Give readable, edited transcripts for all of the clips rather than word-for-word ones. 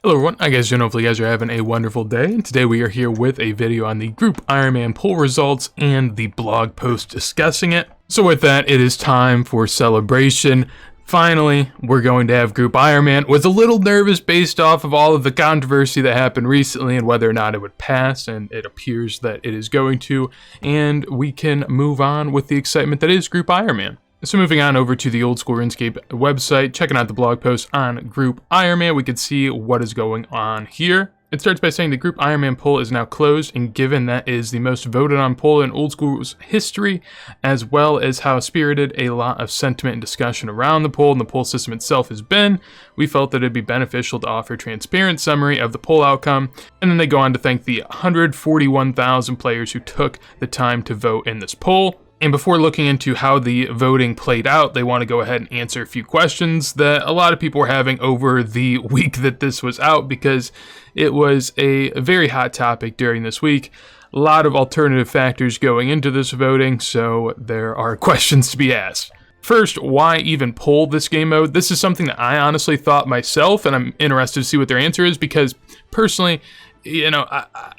Hello everyone, I guess hopefully you guys are having a wonderful day, and today we are here with a video on the group Ironman poll results and the blog post discussing it. So with that, it is time for celebration. Finally, we're going to have group Ironman. Was a little nervous based off of all of the controversy that happened recently and whether or not it would pass, and it appears that it is going to, and we can move on with the excitement that is group Ironman. So moving on over to the Old School RuneScape website, checking out the blog post on Group Ironman, we can see what is going on here. It starts by saying the Group Ironman poll is now closed, and given that is the most voted on poll in Old School's history, as well as how spirited a lot of sentiment and discussion around the poll and the poll system itself has been, we felt that it'd be beneficial to offer a transparent summary of the poll outcome. And then they go on to thank the 141,000 players who took the time to vote in this poll. And before looking into how the voting played out, they want to go ahead and answer a few questions that a lot of people were having over the week that this was out, because it was a very hot topic during this week. A lot of alternative factors going into this voting, so there are questions to be asked. First, why even poll this game mode? This is something that I honestly thought myself, and I'm interested to see what their answer is, because personally,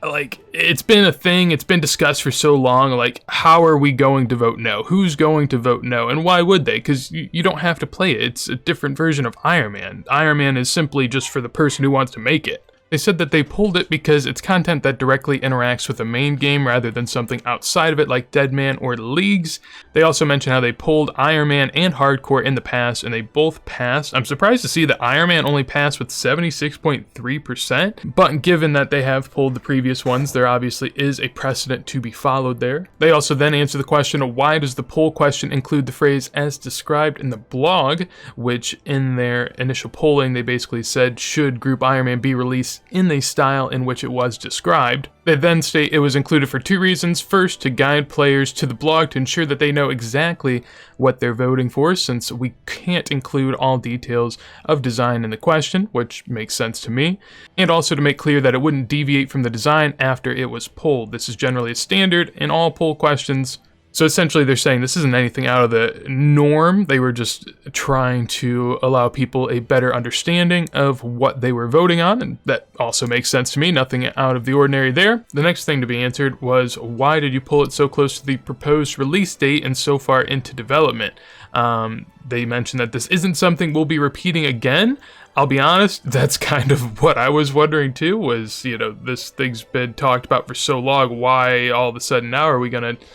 like, it's been a thing, it's been discussed for so long, like, how are we going to vote no? Who's going to vote no? And why would they? Because you don't have to play it. It's a different version of Ironman. Ironman is simply just for the person who wants to make it. They said that they pulled it because it's content that directly interacts with the main game rather than something outside of it like Deadman or leagues. They also mentioned how they pulled Ironman and Hardcore in the past, and they both passed. I'm surprised to see that Ironman only passed with 76.3%, but given that they have pulled the previous ones, there obviously is a precedent to be followed there. They also then answer the question of why does the poll question include the phrase as described in the blog, which in their initial polling they basically said, should Group Ironman be released in the style in which it was described. They then state it was included for two reasons. First, to guide players to the blog to ensure that they know exactly what they're voting for, since we can't include all details of design in the question, which makes sense to me, and also to make clear that it wouldn't deviate from the design after it was polled. This is generally a standard in all poll questions. So essentially they're saying this isn't anything out of the norm. They were just trying to allow people a better understanding of what they were voting on, and that also makes sense to me. Nothing out of the ordinary there. The next thing to be answered was, why did you pull it so close to the proposed release date and so far into development? They mentioned that this isn't something we'll be repeating again. I'll be honest, that's kind of what I was wondering too, was, this thing's been talked about for so long. Why all of a sudden now are we going to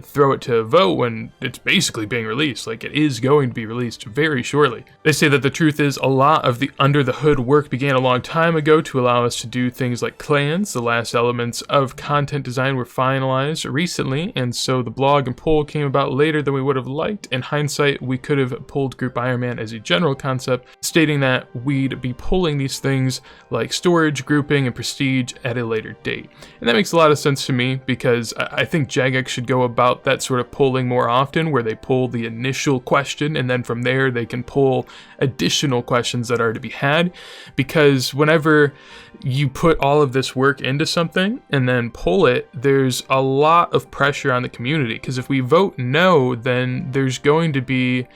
throw it to a vote when it's basically being released? Like, it is going to be released very shortly. They say that the truth is a lot of the under the hood work began a long time ago to allow us to do things like clans. The last elements of content design were finalized recently, and so the blog and poll came about later than we would have liked. In hindsight, we could have pulled Group Ironman as a general concept, stating that we'd be pulling these things like storage, grouping, and prestige at a later date. And that makes a lot of sense to me, because I think Jagex should go about that sort of polling more often, where they pull the initial question and then from there they can pull additional questions that are to be had, because whenever you put all of this work into something and then pull it, there's a lot of pressure on the community, because if we vote no, then there's going to be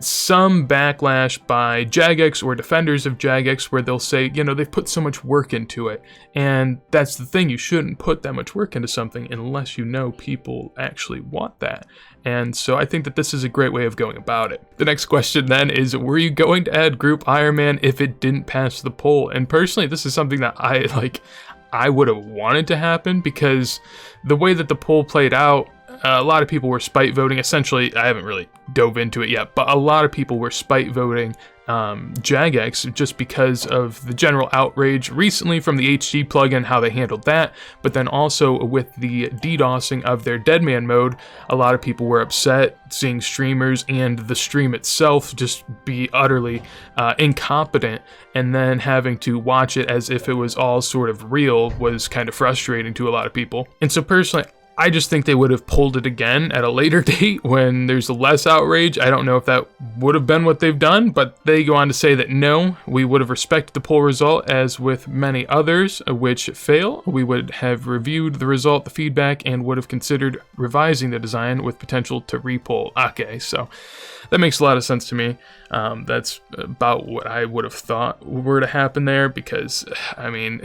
some backlash by Jagex or defenders of Jagex, where they'll say, they've put so much work into it. And that's the thing, you shouldn't put that much work into something unless you know people actually want that. And so I think that this is a great way of going about it. The next question then is, were you going to add Group Ironman if it didn't pass the poll? And personally, this is something that I would have wanted to happen, because the way that the poll played out, a lot of people were spite voting. Essentially, I haven't really dove into it yet, but a lot of people were spite voting Jagex just because of the general outrage recently from the HG plugin, how they handled that, but then also with the DDoSing of their Deadman mode, a lot of people were upset seeing streamers and the stream itself just be utterly incompetent, and then having to watch it as if it was all sort of real was kind of frustrating to a lot of people. And so personally, I just think they would have pulled it again at a later date when there's less outrage. I don't know if that would have been what they've done, but they go on to say that no, we would have respected the poll result as with many others which fail. We would have reviewed the result, the feedback, and would have considered revising the design with potential to repoll. Okay, so that makes a lot of sense to me. That's about what I would have thought were to happen there, because, I mean,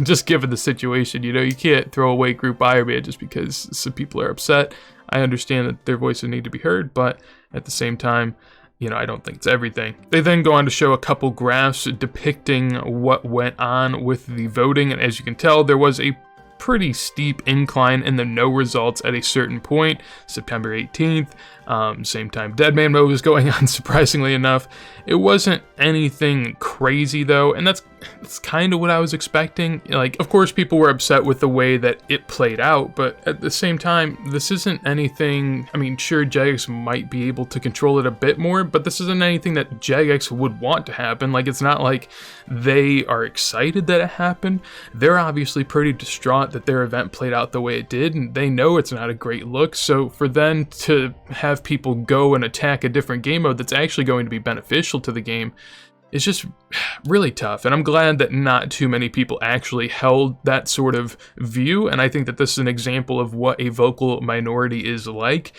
just given the situation, you know, you can't throw away Group Ironman just because some people are upset. I understand that their voices need to be heard, but at the same time, you know, I don't think it's everything. They then go on to show a couple graphs depicting what went on with the voting, and as you can tell, there was a pretty steep incline in the no results at a certain point, September 18th. Same time Deadman mode was going on, surprisingly enough. It wasn't anything crazy though, and that's kind of what I was expecting. Like, of course people were upset with the way that it played out, but at the same time, this isn't anything. I mean, sure, Jagex might be able to control it a bit more, but this isn't anything that Jagex would want to happen. Like, it's not like they are excited that it happened. They're obviously pretty distraught that their event played out the way it did, and they know it's not a great look. So for them to have people go and attack a different game mode that's actually going to be beneficial to the game is just really tough. And I'm glad that not too many people actually held that sort of view, and I think that this is an example of what a vocal minority is like.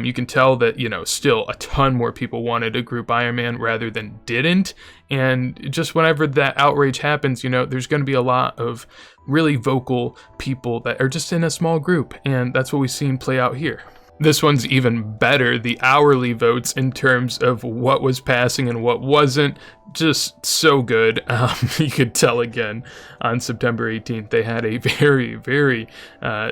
You can tell that, you know, still a ton more people wanted a Group Ironman rather than didn't, and just whenever that outrage happens, you know, there's going to be a lot of really vocal people that are just in a small group, and that's what we've seen play out here. This one's even better, the hourly votes in terms of what was passing and what wasn't. Just so good. You could tell again on September 18th they had a very, very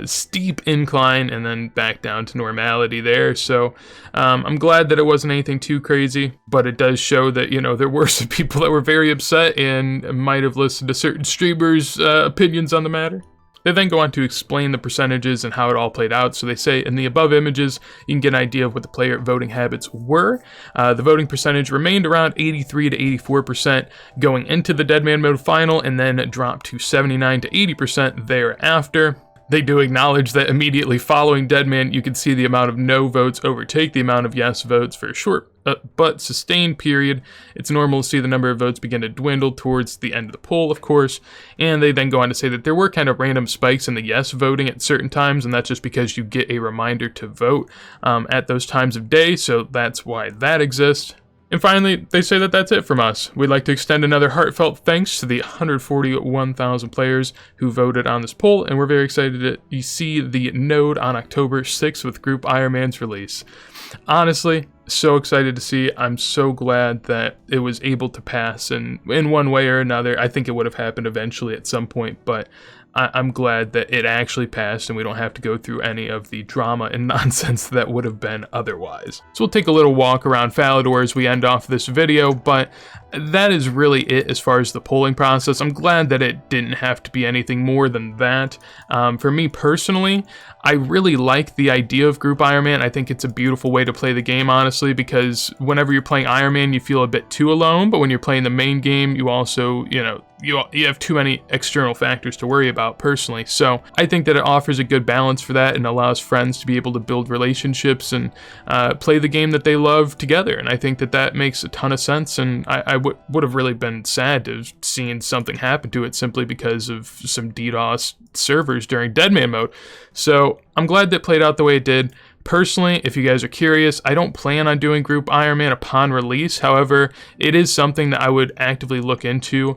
steep incline and then back down to normality there. So I'm glad that it wasn't anything too crazy, but it does show that, you know, there were some people that were very upset and might have listened to certain streamers' opinions on the matter. They then go on to explain the percentages and how it all played out. So they say in the above images, you can get an idea of what the player voting habits were. The voting percentage remained around 83 to 84% going into the Deadman mode final, and then dropped to 79 to 80% thereafter. They do acknowledge that immediately following Deadman, you can see the amount of no votes overtake the amount of yes votes for a short but sustained period. It's normal to see the number of votes begin to dwindle towards the end of the poll, of course, and they then go on to say that there were kind of random spikes in the yes voting at certain times, and that's just because you get a reminder to vote at those times of day, so that's why that exists. And finally, they say that that's it from us. We'd like to extend another heartfelt thanks to the 141,000 players who voted on this poll, and we're very excited to see the node on October 6th with Group Ironman's release. Honestly, so excited to see. I'm so glad that it was able to pass, and in one way or another, I think it would have happened eventually at some point, but I'm glad that it actually passed and we don't have to go through any of the drama and nonsense that would have been otherwise. So we'll take a little walk around Falador as we end off this video, but that is really it as far as the polling process. I'm glad that it didn't have to be anything more than that. For me personally, I really like the idea of Group Ironman. I think it's a beautiful way to play the game, honestly, because whenever you're playing Ironman, you feel a bit too alone, but when you're playing the main game, you also, you know, you have too many external factors to worry about personally. So I think that it offers a good balance for that and allows friends to be able to build relationships and play the game that they love together. And I think that that makes a ton of sense, and I would have really been sad to have seen something happen to it simply because of some DDoS servers during Deadman mode. So I'm glad that it played out the way it did. Personally, if you guys are curious, I don't plan on doing Group Ironman upon release. However, it is something that I would actively look into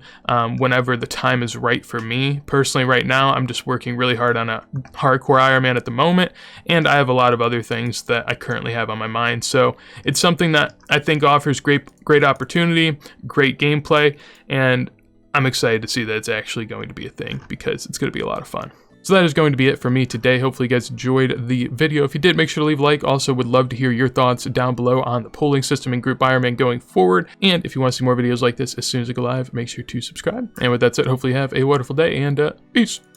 whenever the time is right for me. Personally, right now, I'm just working really hard on a hardcore Ironman at the moment, and I have a lot of other things that I currently have on my mind. So it's something that I think offers great opportunity, great gameplay, and I'm excited to see that it's actually going to be a thing because it's going to be a lot of fun. So that is going to be it for me today. Hopefully you guys enjoyed the video. If you did, make sure to leave a like. Also would love to hear your thoughts down below on the polling system in Group Ironman going forward. And if you want to see more videos like this as soon as they go live, make sure to subscribe. And with that said, hopefully you have a wonderful day, and peace.